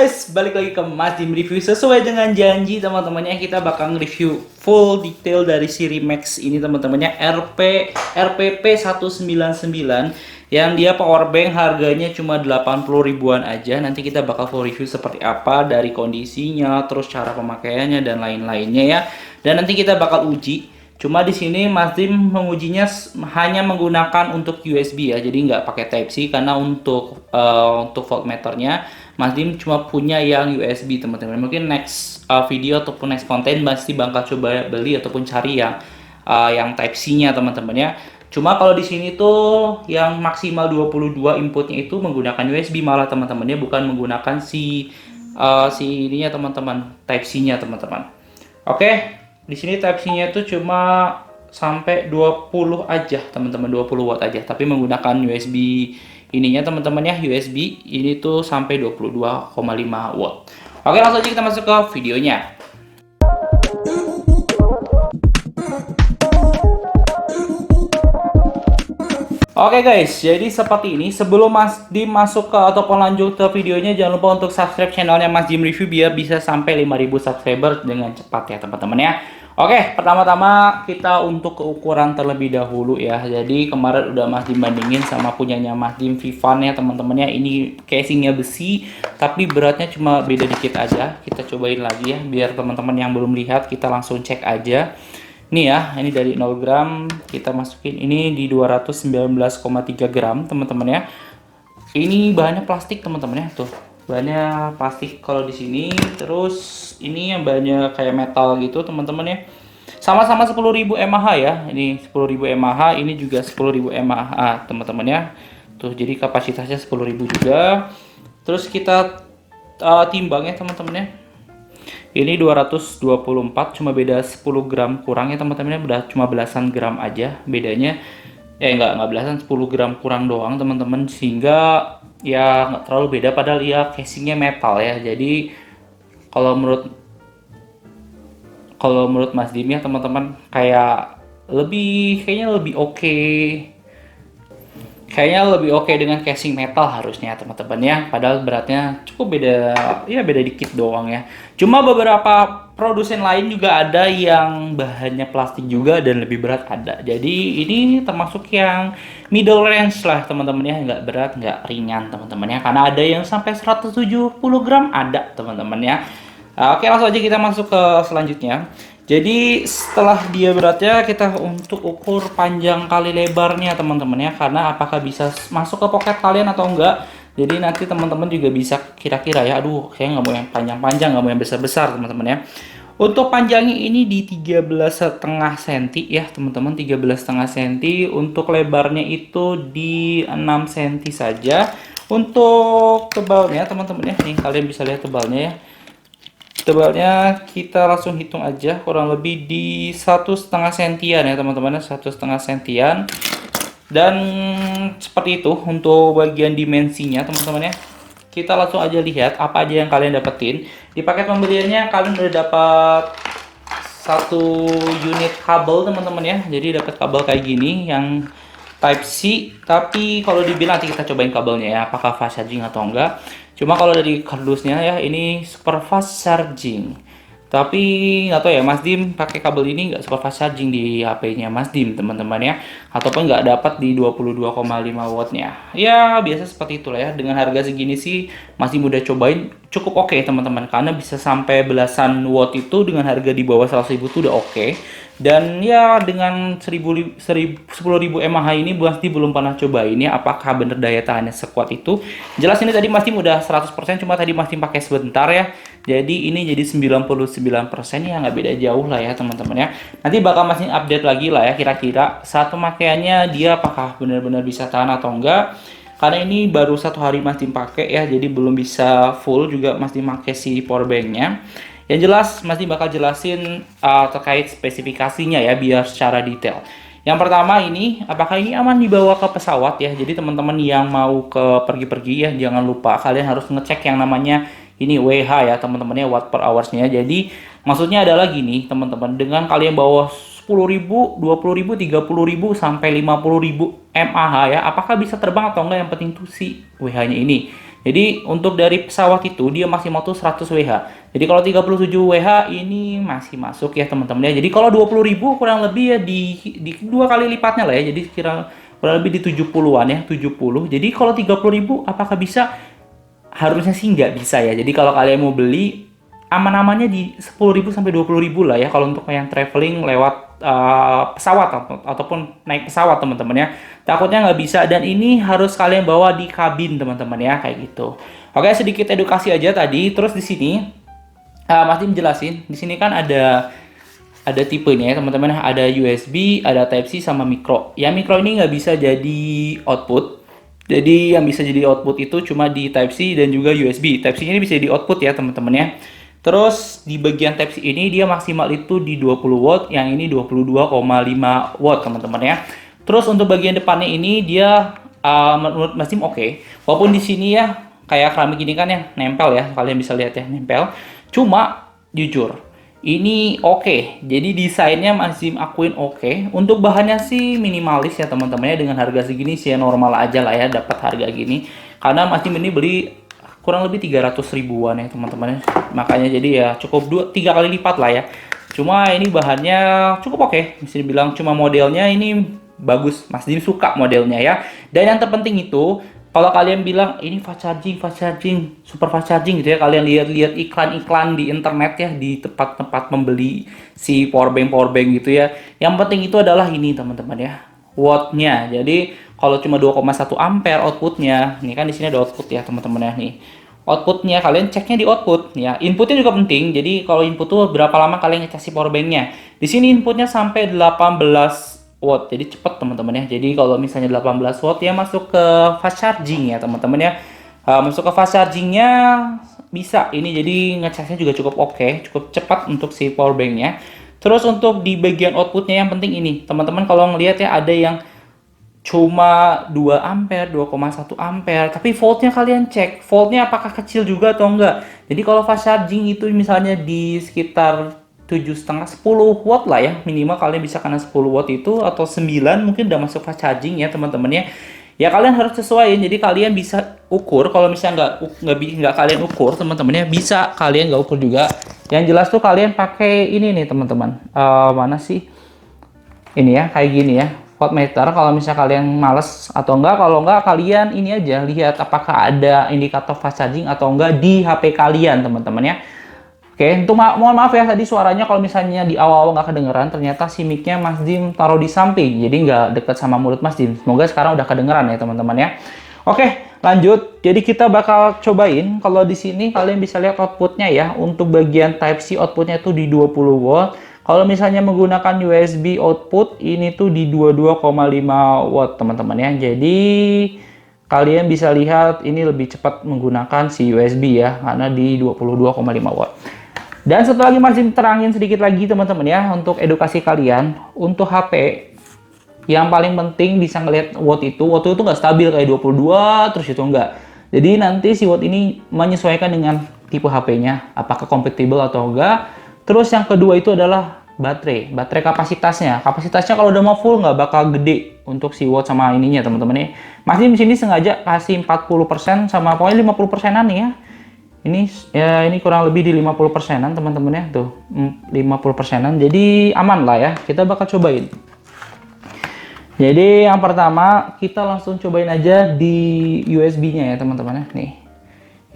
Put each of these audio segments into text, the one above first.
guys, balik lagi ke Mas Dim Review. Sesuai dengan janji teman-temannya, kita bakal nge-review full detail dari seri Max ini teman-temannya, RPP 199 yang dia power bank harganya cuma 80 ribuan aja. Nanti kita bakal full review seperti apa dari kondisinya, terus cara pemakaiannya dan lain-lainnya ya. Dan nanti kita bakal uji. Cuma di sini Mas Dim mengujinya hanya menggunakan untuk USB ya, jadi nggak pakai Type C karena untuk voltmeternya Mas Dim cuma punya yang USB teman-teman. Mungkin next video ataupun next konten pasti bakal coba beli ataupun cari yang Type C-nya teman-teman ya. Cuma kalau di sini tuh yang maksimal 22 inputnya itu menggunakan USB malah teman-teman ya, bukan menggunakan si ininya teman-teman, Type C-nya teman-teman. Oke. Di sini Type C-nya itu cuma sampai 20 aja, teman-teman, 20 watt aja. Tapi menggunakan USB ininya teman-teman ya, USB ini tuh sampai 22,5 watt. Oke, langsung aja kita masuk ke videonya. Oke guys, jadi seperti ini. Sebelum Mas Dim masuk ke ataupun lanjut ke videonya, jangan lupa untuk subscribe channelnya Mas Dim Review biar bisa sampai 5000 subscriber dengan cepat ya teman-teman ya. Oke, pertama-tama kita untuk keukuran terlebih dahulu ya. Jadi kemarin udah Mas Dim bandingin sama punyanya Mas Dim Vivan ya teman-teman ya. Ini casingnya besi, tapi beratnya cuma beda dikit aja. Kita cobain lagi ya, biar teman-teman yang belum lihat kita langsung cek aja. Ini ya, ini dari 0 gram kita masukin ini di 219,3 gram teman-teman ya. Ini bahannya plastik teman-teman ya, tuh bahannya plastik kalau di sini. Terus ini yang bahannya kayak metal gitu teman-teman ya. Sama-sama 10.000 mAh ya. Ini 10.000 mAh, ini juga 10.000 mAh teman-teman ya. Tuh jadi kapasitasnya 10.000 juga. Terus kita timbang ya teman-teman ya. Ini 224, cuma beda 10 gram kurang ya teman-teman, udah cuma belasan gram aja bedanya. Enggak belasan, 10 gram kurang doang teman-teman, sehingga ya nggak terlalu beda, padahal ya casingnya metal ya. Jadi kalau menurut Mas Dim ya teman-teman, kayaknya lebih oke. Kayaknya lebih oke dengan casing metal harusnya teman-teman ya. Padahal beratnya cukup beda, ya beda dikit doang ya. Cuma beberapa produsen lain juga ada yang bahannya plastik juga dan lebih berat ada. Jadi ini termasuk yang middle range lah teman-teman ya. Nggak berat, nggak ringan teman-teman ya. Karena ada yang sampai 170 gram ada teman-teman ya. Oke, langsung aja kita masuk ke selanjutnya. Jadi setelah dia beratnya, kita untuk ukur panjang kali lebarnya teman-teman ya, karena apakah bisa masuk ke pocket kalian atau enggak. Jadi nanti teman-teman juga bisa kira-kira ya, aduh saya nggak mau yang panjang-panjang, nggak mau yang besar-besar teman-teman ya. Untuk panjangnya ini di 13,5 cm ya teman-teman, 13,5 cm. Untuk lebarnya itu di 6 cm saja. Untuk tebalnya teman-teman ya, nih kalian bisa lihat tebalnya ya. Tebalnya kita langsung hitung aja, kurang lebih di 1,5 sentian ya teman-teman, 1,5 sentian. Dan seperti itu untuk bagian dimensinya teman-teman ya. Kita langsung aja lihat apa aja yang kalian dapetin. Di paket pembeliannya kalian udah dapat satu unit kabel teman-teman ya. Jadi dapat kabel kayak gini yang Type C, tapi kalau dibilang nanti kita cobain kabelnya ya, apakah fast charging atau enggak. Cuma kalau dari kardusnya ya, ini super fast charging. Tapi nggak tahu ya, Mas Dim pakai kabel ini nggak super fast charging di HP-nya Mas Dim teman-teman ya, ataupun nggak dapat di 22,5 wattnya. Ya biasa seperti itulah ya. Dengan harga segini sih Mas Dim udah cobain cukup oke teman-teman, karena bisa sampai belasan watt itu dengan harga di bawah 100.000 itu udah oke. Dan ya dengan 10.000 mAh ini Mas Dim belum pernah cobain ya, apakah bener daya tahannya sekuat itu. Jelas ini tadi Mas Dim udah 100%, cuma tadi Mas Dim pakai sebentar ya. Jadi ini jadi 99% ya, nggak beda jauh lah ya teman-teman ya. Nanti bakal Mas Dim update lagi lah ya, kira-kira saat pemakaiannya dia apakah benar-benar bisa tahan atau enggak. Karena ini baru 1 hari Mas Dim pakai ya, jadi belum bisa full juga Mas Dim pakai si powerbanknya. Yang jelas Mas Dim bakal jelasin terkait spesifikasinya ya, biar secara detail. Yang pertama ini, apakah ini aman dibawa ke pesawat ya. Jadi teman-teman yang mau ke pergi-pergi ya, jangan lupa kalian harus ngecek yang namanya ini WH ya teman-teman ya, watt per hours-nya. Jadi maksudnya adalah gini teman-teman, dengan kalian bawa 10.000, 20.000, 30.000 sampai 50.000 mAh ya, apakah bisa terbang atau enggak, yang penting tuh si WH-nya ini. Jadi untuk dari pesawat itu dia maksimal tuh 100 WH. Jadi kalau 37 WH ini masih masuk ya teman-teman ya. Jadi kalau 20.000 kurang lebih ya di dua kali lipatnya lah ya. Jadi kurang lebih di 70-an ya, 70. Jadi kalau 30.000 apakah bisa? Harusnya sih nggak bisa ya. Jadi kalau kalian mau beli aman-amannya di 10.000 sampai 20.000 lah ya kalau untuk yang traveling lewat pesawat ataupun naik pesawat teman-teman ya. Takutnya nggak bisa dan ini harus kalian bawa di kabin teman-teman ya kayak gitu. Oke, sedikit edukasi aja tadi. Terus di sini Mas Dim jelasin. Di sini kan ada tipe ini ya teman-teman. Ada USB, ada Type C sama micro. Yang micro ini nggak bisa jadi output. Jadi yang bisa jadi output itu cuma di Type C dan juga USB. Type C ini bisa jadi output ya teman-teman ya. Terus di bagian Type C ini dia maksimal itu di 20 watt, yang ini 22,5 watt teman-teman ya. Terus untuk bagian depannya ini dia menurut Mas Dim oke. Walaupun di sini ya kayak keramik ini kan ya nempel ya, kalian bisa lihat ya nempel. Cuma jujur ini oke. Jadi desainnya Mas Dim akuin oke. Untuk bahannya sih minimalis ya teman-teman ya, dengan harga segini sih ya normal aja lah ya dapat harga gini. Karena Mas Dim ini beli kurang lebih 300 ribuan ya teman-teman ya. Makanya jadi ya cukup 3 kali lipat lah ya. Cuma ini bahannya cukup oke. Bisa dibilang cuma modelnya ini bagus. Mas Dim suka modelnya ya. Dan yang terpenting itu kalau kalian bilang ini fast charging, super fast charging gitu ya, kalian lihat-lihat iklan-iklan di internet ya, di tempat-tempat membeli si powerbank gitu ya. Yang penting itu adalah ini teman-teman ya, wattnya. Jadi kalau cuma 2,1 ampere outputnya, ini kan di sini ada output ya teman-teman ya nih. Outputnya kalian ceknya di output ya. Inputnya juga penting. Jadi kalau input tuh berapa lama kalian ngecas si powerbanknya. Di sini inputnya sampai 18 watt, jadi cepat teman-teman ya. Jadi kalau misalnya 18 watt ya masuk ke fast charging ya teman-teman ya. Masuk ke fast chargingnya bisa ini, jadi ngecasnya juga cukup oke, cukup cepat untuk si powerbanknya. Terus untuk di bagian outputnya yang penting ini teman-teman, kalau ngelihat ya ada yang cuma 2 ampere, 2,1 ampere, tapi voltnya kalian cek, voltnya apakah kecil juga atau enggak. Jadi kalau fast charging itu misalnya di sekitar 7,5 10 watt lah ya, minimal kalian bisa kena 10 watt itu, atau 9 mungkin udah masuk fast charging ya teman-teman ya. Ya kalian harus sesuaiin, jadi kalian bisa ukur. Kalau misalnya nggak kalian ukur teman-teman ya, bisa kalian nggak ukur juga. Yang jelas tuh kalian pakai ini nih teman-teman. Mana sih ini ya, kayak gini ya, voltmeter. Kalau misalnya kalian males atau enggak, kalau enggak kalian ini aja lihat apakah ada indikator fast charging atau enggak di HP kalian teman-teman ya. Oke, untuk mohon maaf ya tadi suaranya kalau misalnya di awal-awal nggak kedengeran, ternyata si mic-nya Mas Dim taruh di samping, jadi nggak deket sama mulut Mas Dim. Semoga sekarang udah kedengeran ya teman-teman ya. Oke, lanjut. Jadi kita bakal cobain. Kalau di sini kalian bisa lihat outputnya ya. Untuk bagian Type C outputnya itu di 20 watt. Kalau misalnya menggunakan USB output ini tuh di 22,5 watt teman-teman ya. Jadi kalian bisa lihat ini lebih cepat menggunakan si USB ya, karena di 22,5 watt. Dan satu lagi masih terangin sedikit lagi teman-teman ya, untuk edukasi kalian, untuk HP yang paling penting bisa ngelihat watt itu nggak stabil kayak 22 terus itu enggak. Jadi nanti si watt ini menyesuaikan dengan tipe HP-nya, apakah compatible atau enggak. Terus yang kedua itu adalah baterai kapasitasnya. Kapasitasnya kalau udah mau full nggak bakal gede untuk si watt sama ininya teman-teman ya. Masih di sini sengaja kasih 40% sama pokoknya 50%-an nih ya. Ini kurang lebih di 50%-an teman-teman ya, tuh 50%-an, jadi aman lah ya. Kita bakal cobain. Jadi yang pertama kita langsung cobain aja di USB-nya ya teman-teman ya. Nih,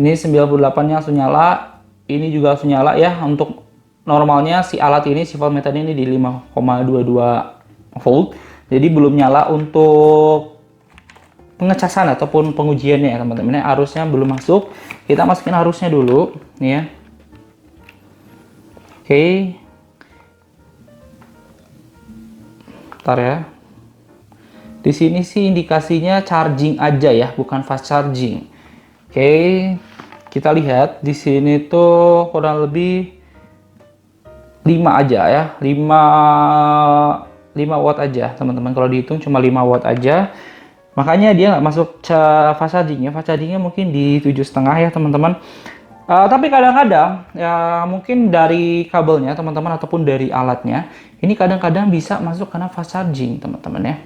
ini 98-nya langsung nyala, ini juga langsung nyala ya. Untuk normalnya si alat ini, si voltmeter ini di 5,22 volt, jadi belum nyala untuk pengecasan ataupun pengujiannya ya teman-teman. Arusnya belum masuk, kita masukin arusnya dulu nih ya. Oke, bentar ya. Di sini sih indikasinya charging aja ya, bukan fast charging. Oke, kita lihat di sini tuh kurang lebih 5 aja ya, 5 watt aja teman-teman. Kalau dihitung cuma 5 watt aja. Makanya dia nggak masuk fast chargingnya. Fast chargingnya mungkin di 7,5 ya teman-teman. Tapi kadang-kadang ya mungkin dari kabelnya teman-teman ataupun dari alatnya ini kadang-kadang bisa masuk karena fast charging teman-teman ya.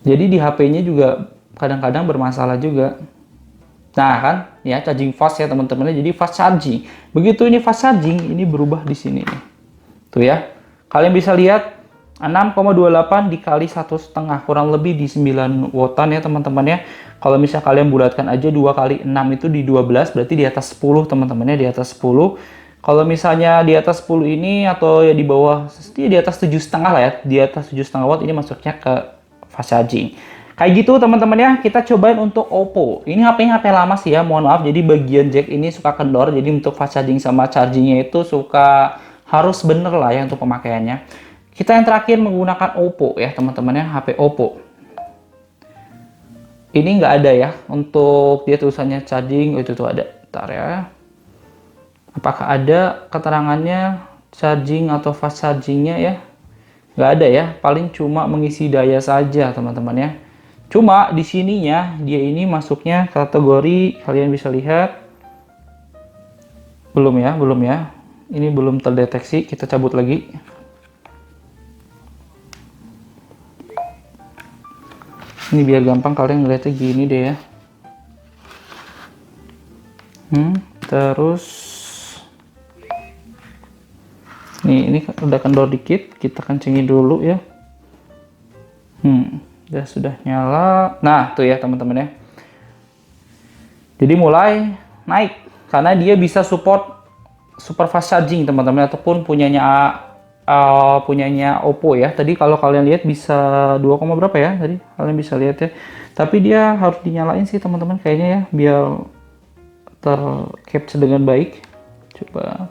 Jadi di HP-nya juga kadang-kadang bermasalah juga. Nah kan, ya charging fast ya teman-teman. Jadi fast charging. Begitu ini fast charging, ini berubah di sini nih. Tuh ya. Kalian bisa lihat 6,28 dikali 1,5 kurang lebih di 9 wattan ya teman-teman ya. Kalau misalnya kalian bulatkan aja 2 kali 6 itu di 12, berarti di atas 10 teman-teman ya, di atas 10. Kalau misalnya di atas 10 ini atau ya di bawah, di atas 7,5 lah ya, di atas 7,5 watt ini masuknya ke fast charging. Kayak gitu teman-teman ya, kita cobain untuk Oppo. Ini HP-nya HP lama sih ya, mohon maaf. Jadi bagian jack ini suka kendor, jadi untuk fast charging sama chargingnya itu suka harus bener lah ya untuk pemakaiannya. Kita yang terakhir menggunakan Oppo ya teman-teman ya, HP Oppo. Ini nggak ada ya, untuk dia tulisannya charging, itu tuh ada. Bentar ya. Apakah ada keterangannya charging atau fast chargingnya ya? Nggak ada ya, paling cuma mengisi daya saja teman-teman ya. Cuma di sininya dia ini masuknya kategori, kalian bisa lihat belum ya, ini belum terdeteksi. Kita cabut lagi. Ini biar gampang kalian ngeliatnya gini deh ya. Terus nih, ini udah kendor dikit, kita kencengin dulu ya. Sudah nyala. Nah, tuh ya teman-teman ya. Jadi mulai naik karena dia bisa support super fast charging teman-teman, ataupun punyanya Oppo ya. Tadi kalau kalian lihat bisa 2, berapa ya? Tadi kalian bisa lihat ya. Tapi dia harus dinyalain sih teman-teman kayaknya ya, biar tercapture dengan baik. Coba.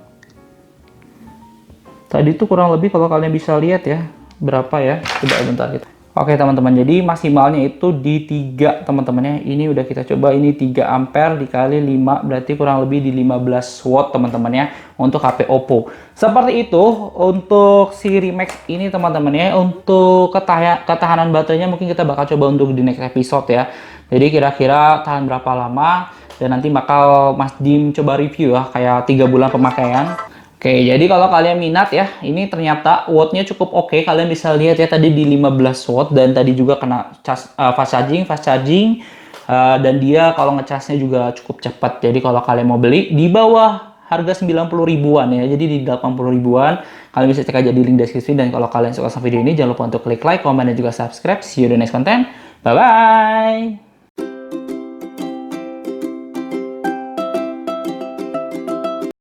Tadi tuh kurang lebih kalau kalian bisa lihat ya, berapa ya? Coba bentar kita. Oke teman-teman, jadi maksimalnya itu di 3 teman-teman ya. Ini udah kita coba, ini 3 ampere dikali 5, berarti kurang lebih di 15 watt teman-teman ya, untuk HP Oppo. Seperti itu untuk Siri Max ini teman-teman ya. Untuk ketahanan baterainya mungkin kita bakal coba untuk di next episode ya. Jadi kira-kira tahan berapa lama, dan nanti bakal Mas Dim coba review ya, kayak 3 bulan pemakaian. Oke, jadi kalau kalian minat ya, ini ternyata wattnya cukup oke. Kalian bisa lihat ya, tadi di 15 watt, dan tadi juga kena fast charging, dan dia kalau ngecasnya juga cukup cepat. Jadi kalau kalian mau beli di bawah harga 90 ribuan ya, jadi di 80 ribuan. Kalian bisa cek aja di link deskripsi, dan kalau kalian suka sama video ini jangan lupa untuk klik like, komen, dan juga subscribe. See you in the next content. Bye bye.